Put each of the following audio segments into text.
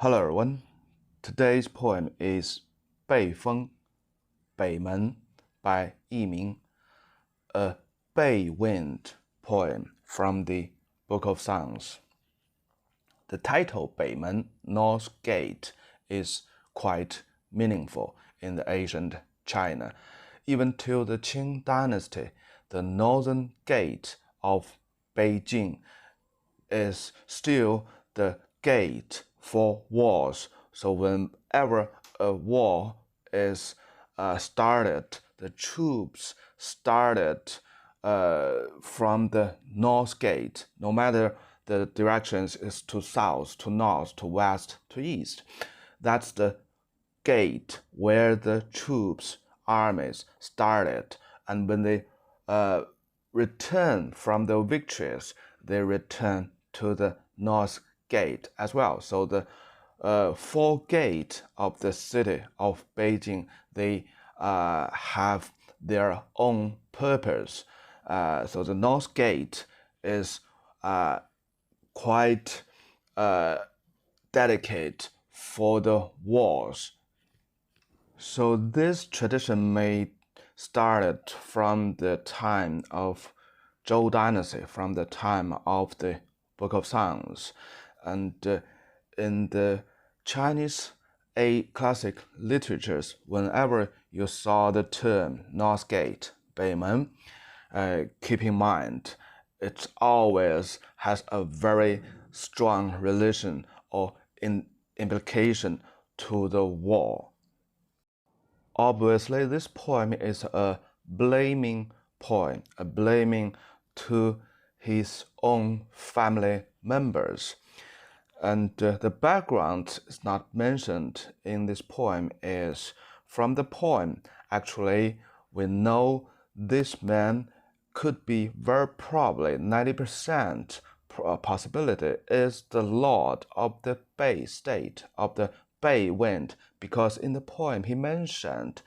Hello everyone. Today's poem is Bei Feng, Bei Men by Yiming, a Bei Wind poem from the Book of Songs. The title Bei Men, North Gate, is quite meaningful in the ancient China. Even till the Qing dynasty, the northern gate of Beijing is still the gate for wars. So whenever a war is started, the troops started from the north gate, no matter the directions is to south, to north, to west, to east. That's the gate where the troops, armies started. And when they return from the victories, they return to the north gate as well. So the four gates of the city of Beijing, they have their own purpose. So the north gate is quite dedicated for the wars. So this tradition may started from the time of Zhou dynasty, from the time of the Book of Songs. And in the Chinese classic literatures, whenever you saw the term North Gate, Beimen, keep in mind, it always has a very strong relation or implication to the war. Obviously, this poem is a blaming poem, a blaming to his own family members. And the background is not mentioned in this poem is from the poem. Actually, we know this man could be very probably 90% possibility is the lord of the Bei state, of the Bei Wind, because in the poem he mentioned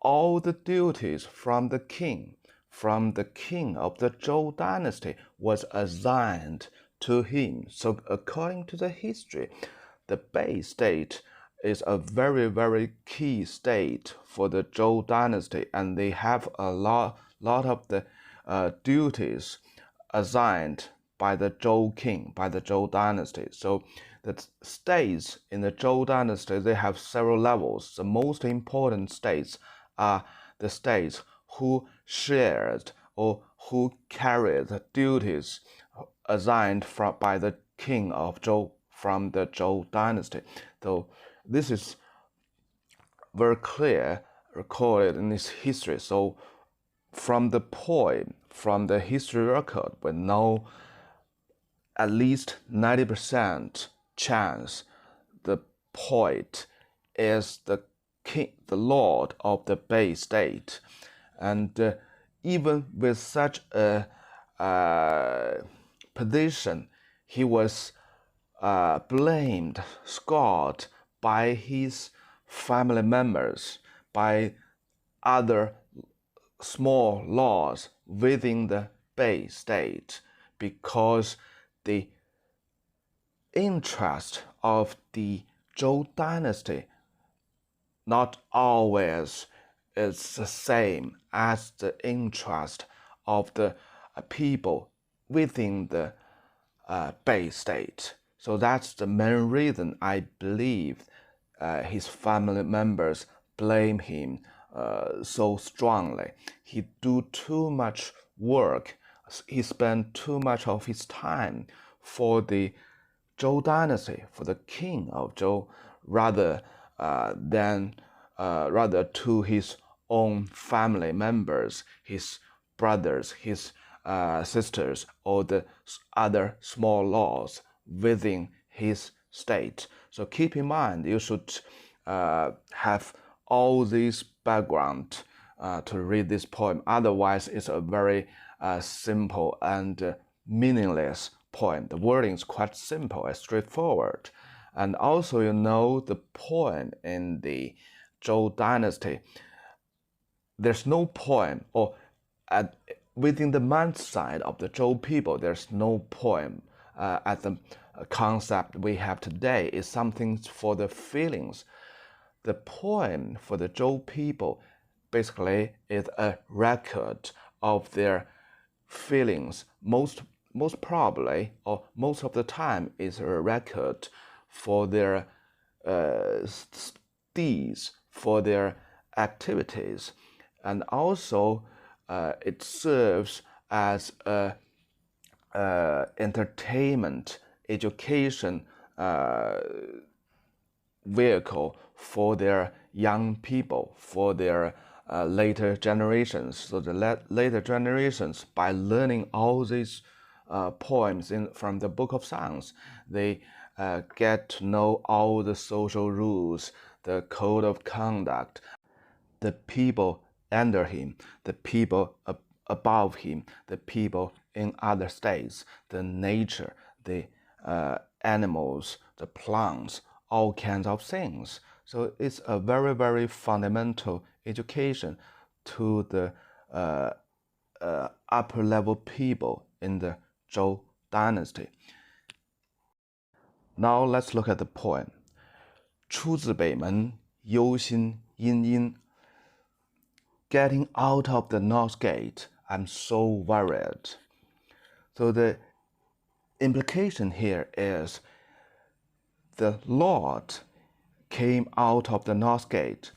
all the duties from the king of the Zhou dynasty was assigned to him. So according to the history, the Bei state is a very, very key state for the Zhou dynasty, and they have a lot of the duties assigned by the Zhou king, by the Zhou dynasty. So the states in the Zhou dynasty, they have several levels. The most important states are the states who shared or who carried the duties assigned by the king of Zhou from the Zhou dynasty. So this is very clear recorded in this history. So from the poem, from the history record, we know at least 90% chance the poet is the king, the lord of the Bei state. And even with such a position, he was blamed, scored by his family members, by other small lords within the Bei state, because the interest of the Zhou dynasty not always is the same as the interest of the people within the Bei state. So that's the main reason I believe his family members blame him so strongly. He do too much work. He spent too much of his time for the Zhou dynasty, for the king of Zhou, rather to his own family members, his brothers, his sisters, or the other small lords within his state. So keep in mind, you should have all this background to read this poem. Otherwise, it's a very simple and meaningless poem. The wording is quite simple and straightforward. And also, you know, the poem in the Zhou dynasty, there's no poem, or within the man side of the Zhou people, there's no poem at the concept we have today is something for the feelings. The poem for the Zhou people basically is a record of their feelings. Most probably, or most of the time, is a record for their deeds, for their activities, and also it serves as a entertainment, education vehicle for their young people, for their later generations. So the later generations, by learning all these poems from the Book of Songs, they get to know all the social rules, the code of conduct, the people under him, the people above him, the people in other states, the nature, the animals, the plants, all kinds of things. So it's a very, very fundamental education to the upper level people in the Zhou dynasty. Now let's look at the poem. 出自北门，忧心殷殷. Getting out of the north gate, I'm so worried. So the implication here is the Lord came out of the north gate.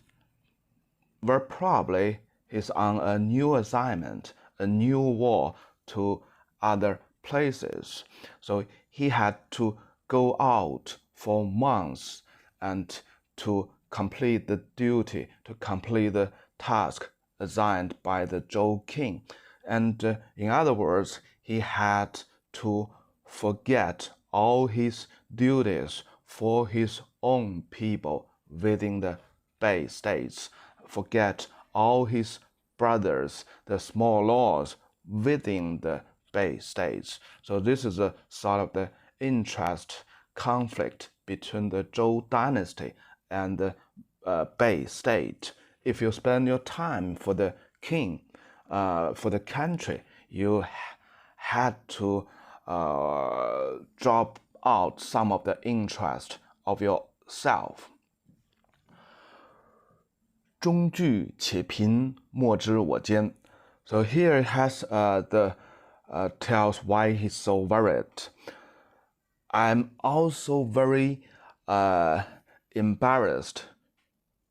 Very probably he's on a new assignment, a new war to other places. So he had to go out for months and to complete the duty, to complete the task assigned by the Zhou king. And in other words, he had to forget all his duties for his own people within the Bei states, forget all his brothers, the small lords within the Bei states. So this is a sort of the interest conflict between the Zhou dynasty and the Bei state. If you spend your time for the king, for the country, you had to drop out some of the interest of yourself. 中具且贫，莫知我艰. So here it has tells why he's so worried. I'm also very embarrassed.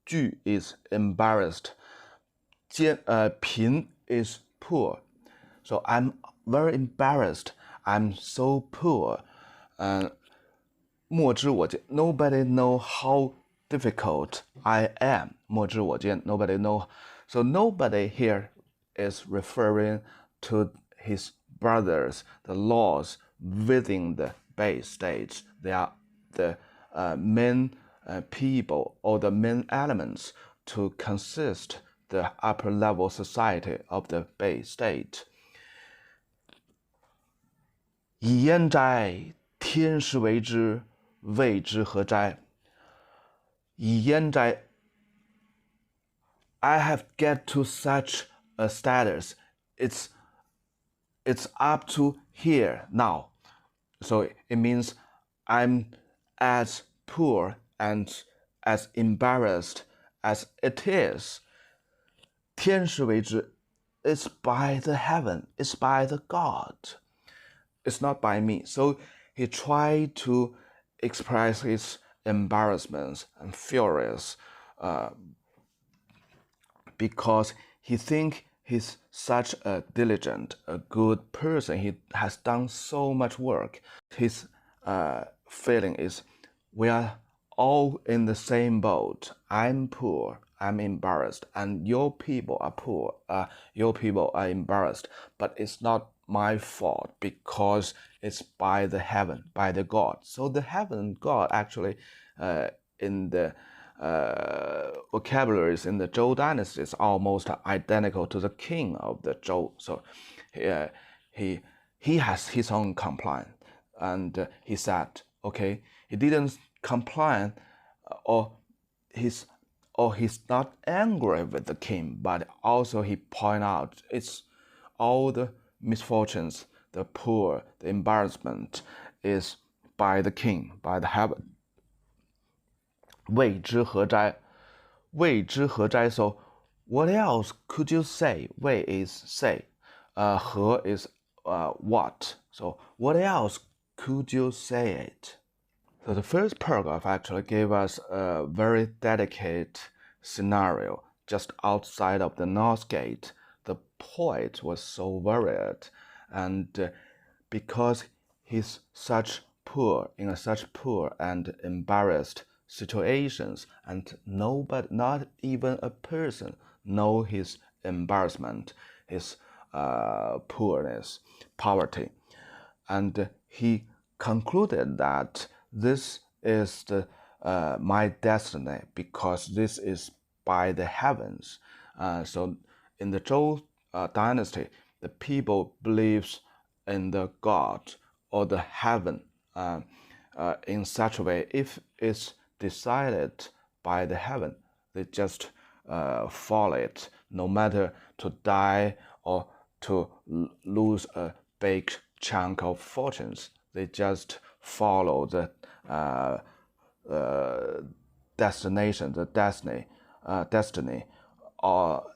具 is embarrassed. 贫 is poor. So I'm very embarrassed. I'm so poor. 莫知我艰. Nobody know how difficult I am. 莫知我艰. Nobody know. So nobody here is referring to his brothers, the lords within the Bei states. They are the main people or the main elements to consist the upper level society of the Bei state. 以焉哉，天时为之，谓之何哉？以焉哉 I have get to such a status. It's up to here now. So it means I'm as poor and as embarrassed as it is. 天时为之 is by the heaven, it's by the God. It's not by me. So he tried to express his embarrassments and furious because he think he's such a diligent, a good person. He has done so much work. His feeling is, we are all in the same boat. I'm poor, I'm embarrassed, and your people are poor, your people are embarrassed. But it's not my fault because it's by the heaven, by the God. So the heaven God actually in the vocabularies in the Zhou dynasty is almost identical to the king of the Zhou. So he has his own complaint, and he said, okay, he didn't complain, or he's not angry with the king, but also he point out it's all the misfortunes, the poor, the embarrassment is by the king, by the heaven. 谓之何哉? 谓之何哉? So what else could you say? 谓 is say. 何 is what. So what else could you say it? So the first paragraph actually gave us a very delicate scenario. Just outside of the North Gate, the poet was so worried, and because he's such poor, in such poor and embarrassed situations, and nobody, not even a person, know his embarrassment, his poorness, poverty, and he concluded that this is my destiny, because this is by the heavens. So in the Zhou dynasty, the people believes in the God or the heaven in such a way. If it's decided by the heaven, they just follow it, no matter to die or to lose a big chunk of fortunes. They just follow the destination, the destiny, or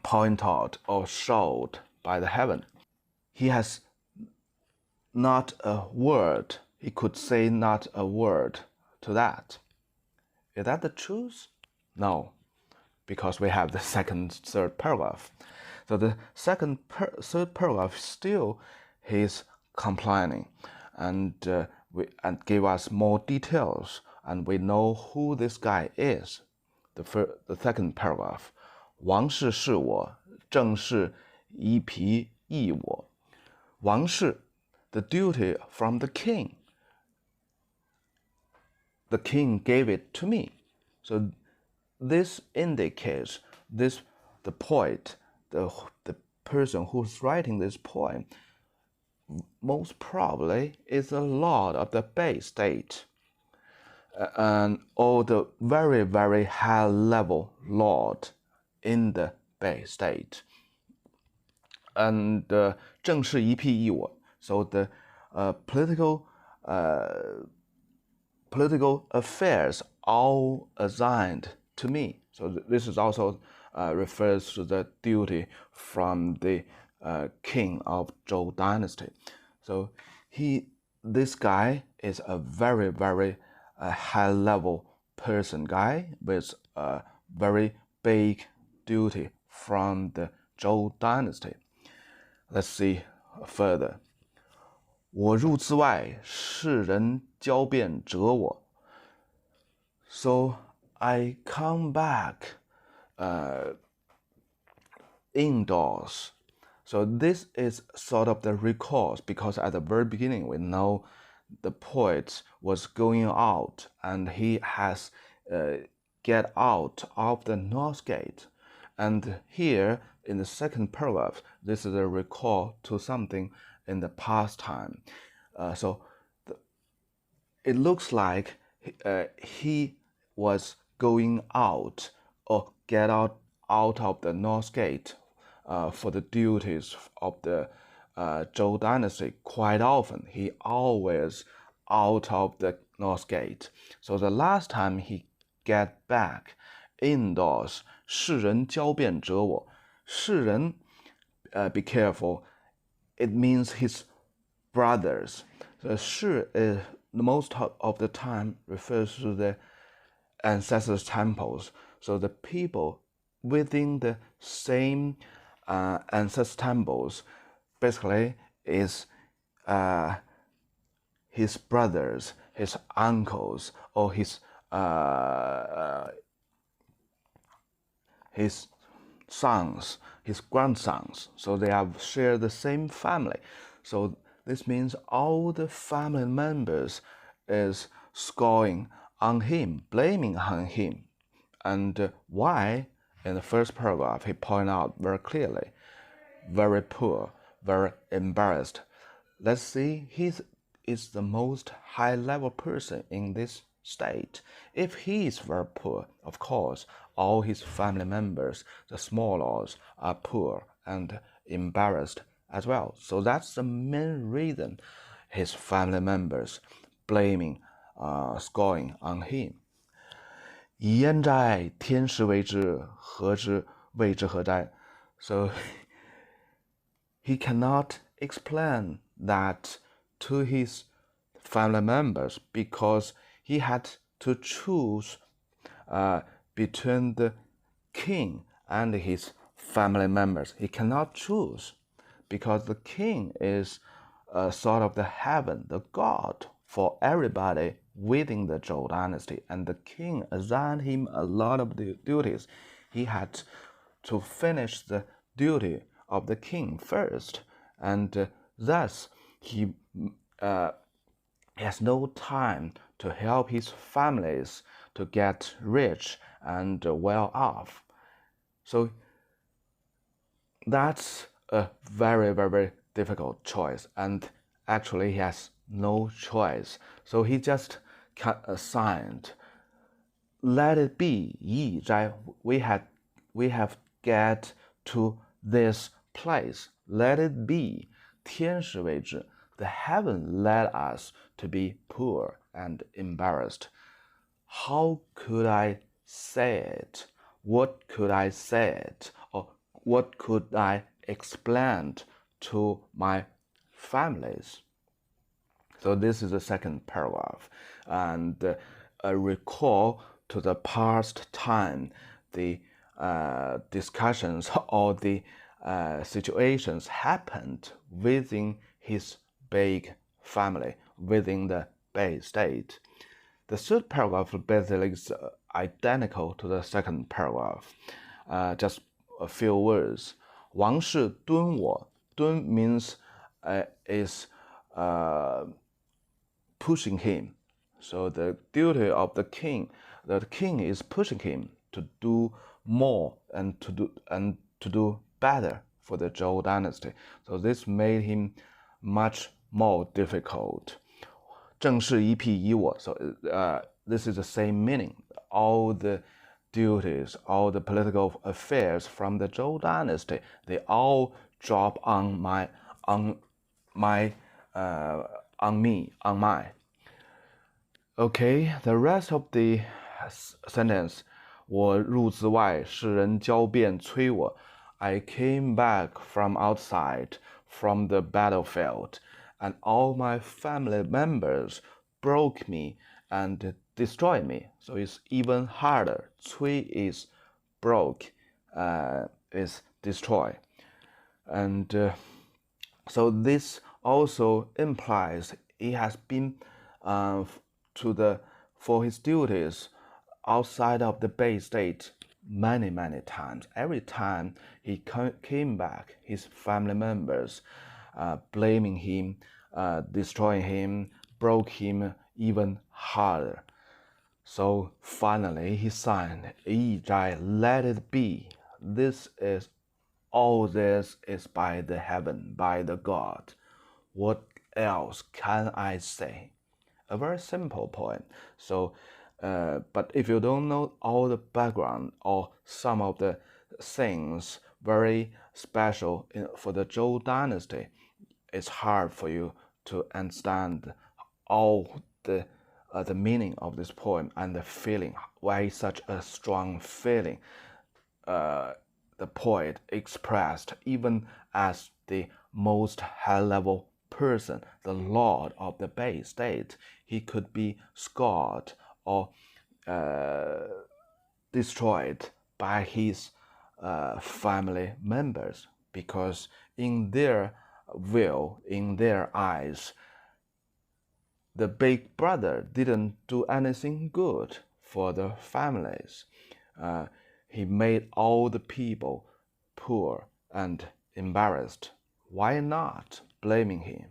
point out or showed by the heaven. He has not a word. He could say not a word to that. Is that the truth? No, because we have the third paragraph. So the third paragraph still he's complaining, and give us more details, and we know who this guy is. The second paragraph, 王室是我，正是一皮一我。王室, the duty from the king. The king gave it to me. So this indicates the poet, the person who's writing this poem, most probably is a lord of the Bei state, or the very, very high level lord in the Bei state. And 正是一屁一我. So the political affairs all assigned to me. So this is also refers to the duty from the king of Zhou dynasty. So this guy is a very, very high level person guy with a very big duty from the Zhou dynasty. Let's see further. 我入之外，世人交辩折我。So I come back indoors. So this is sort of the recourse, because at the very beginning we know the poet was going out and he has get out of the North Gate. And here in the second paragraph, this is a recall to something in the past time. It looks like he was going out or get out of the North Gate for the duties of the Zhou dynasty quite often. He always out of the North Gate. So the last time he get back indoors, 世人交辩折我. 世人, be careful, it means his brothers. So 世 most of the time refers to the ancestors' temples. So the people within the same ancestors' temples basically is his brothers, his uncles, or his sons, his grandsons. So they have shared the same family. So this means all the family members is scoring on him, blaming on him. And why? In the first paragraph, he pointed out very clearly, very poor, very embarrassed. Let's see, he is the most high-level person in this state. If he is very poor, of course, all his family members, the small lords, are poor and embarrassed as well. So that's the main reason his family members, blaming, scoring on him. 以焉哉，天时为之，和之谓之何哉? So he cannot explain that to his family members because he had to choose between the king and his family members. He cannot choose because the king is sort of the heaven, the god for everybody within the Zhou dynasty, and the king assigned him a lot of the duties. He had to finish the duty of the king first, and thus he has no time to help his families to get rich and well off. So that's a very, very difficult choice, and actually he has no choice. So he just assigned, let it be, 以哉, we have get to this place. Let it be. 天时为之. The heaven led us to be poor and embarrassed. How could I say it? What could I say it? Or what could I explain to my families? So this is the second paragraph, and recall to the past time the discussions or the situations happened within his big family, within the Bei state. The third paragraph basically is identical to the second paragraph, just a few words. 王氏敦我. Dun means is pushing him. So the duty of the king is pushing him to do more and to do better for the Zhou dynasty. So this made him much more difficult. 政事一辟以我. So this is the same meaning. All the duties, all the political affairs from the Zhou dynasty, they all drop on me. Okay, the rest of the sentence. 我入兹外，世人交辩催我。I came back from outside, from the battlefield, and all my family members broke me and destroyed me. So it's even harder. 催 is broke, is destroy. And so this also implies he has been for his duties outside of the Bei state many times. Every time he came back, his family members blaming him, destroying him, broke him even harder. So finally he signed, 以哉, let it be. All this is by the heaven, by the God. What else can I say? A very simple poem. So, but if you don't know all the background or some of the things very special for the Zhou dynasty, it's hard for you to understand all the meaning of this poem and the feeling, why such a strong feeling the poet expressed even as the most high-level person, the lord of the Bei state. He could be scored or destroyed by his family members, because in their will, in their eyes, the big brother didn't do anything good for the families. He made all the people poor and embarrassed. Why not blaming him?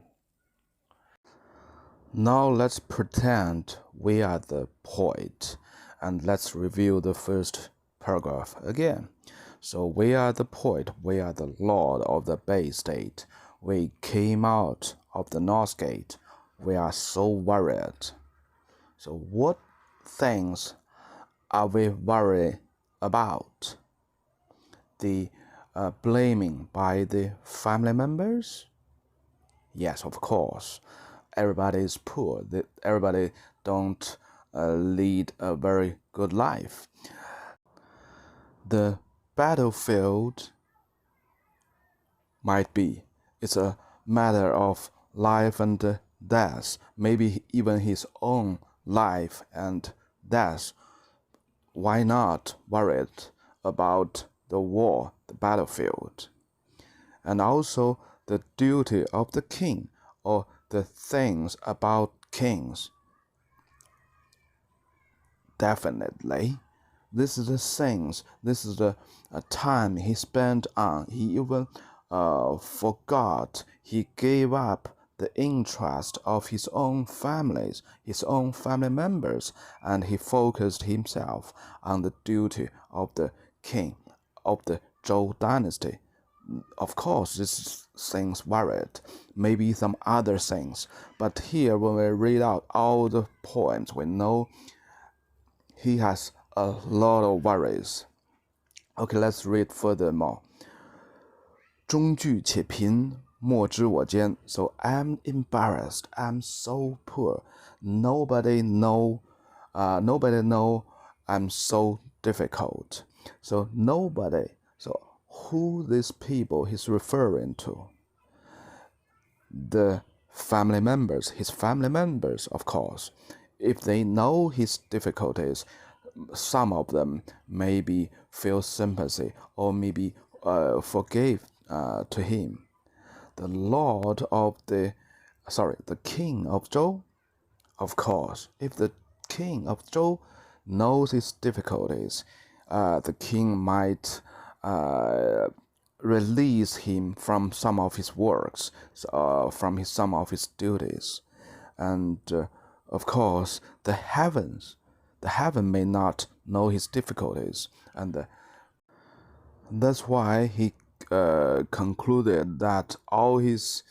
Now let's pretend we are the poet, and let's review the first paragraph again. So we are the poet, we are the lord of the Bei state. We came out of the North Gate. We are so worried. So what things are we worried about? The blaming by the family members? Yes, of course. everybody is poor, that everybody don't lead a very good life. The battlefield might be, it's a matter of life and death, maybe even his own life and death. Why not worried about the war, the battlefield? And also the duty of the king, or the things about kings. Definitely, this is the things, this is the time he spent on. He even forgot, he gave up the interest of his own families, his own family members, and he focused himself on the duty of the king of the Zhou dynasty. Of course, these things worried, maybe some other things, but here when we read out all the poems, we know he has a lot of worries. Okay, let's read furthermore. 中具且贫，莫知我艰. So I'm embarrassed. I'm so poor. Nobody know I'm so difficult. So nobody. So who these people he's referring to? The family members, his family members, of course. If they know his difficulties, some of them maybe feel sympathy or maybe forgive to him. The king of Zhou, of course. If the king of Zhou knows his difficulties, the king might release him from some of his works, from some of his duties. And of course, the heaven may not know his difficulties, and that's why he concluded that all his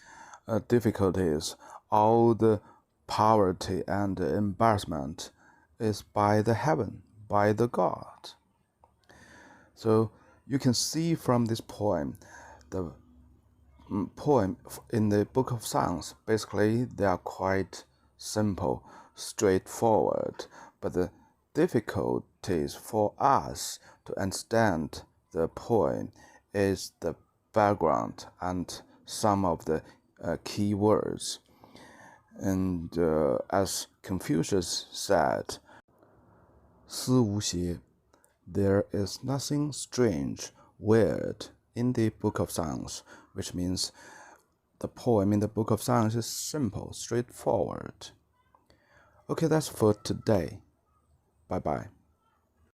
difficulties, all the poverty and embarrassment is by the heaven, by the God. So you can see from this poem, the poem in the Book of Songs, basically they are quite simple, straightforward, but the difficulties for us to understand the poem is the background and some of the key words. And as Confucius said, 思无邪, there is nothing strange, weird in the Book of Songs, which means the poem in the Book of Songs is simple, straightforward. Okay, that's for today. Bye-bye.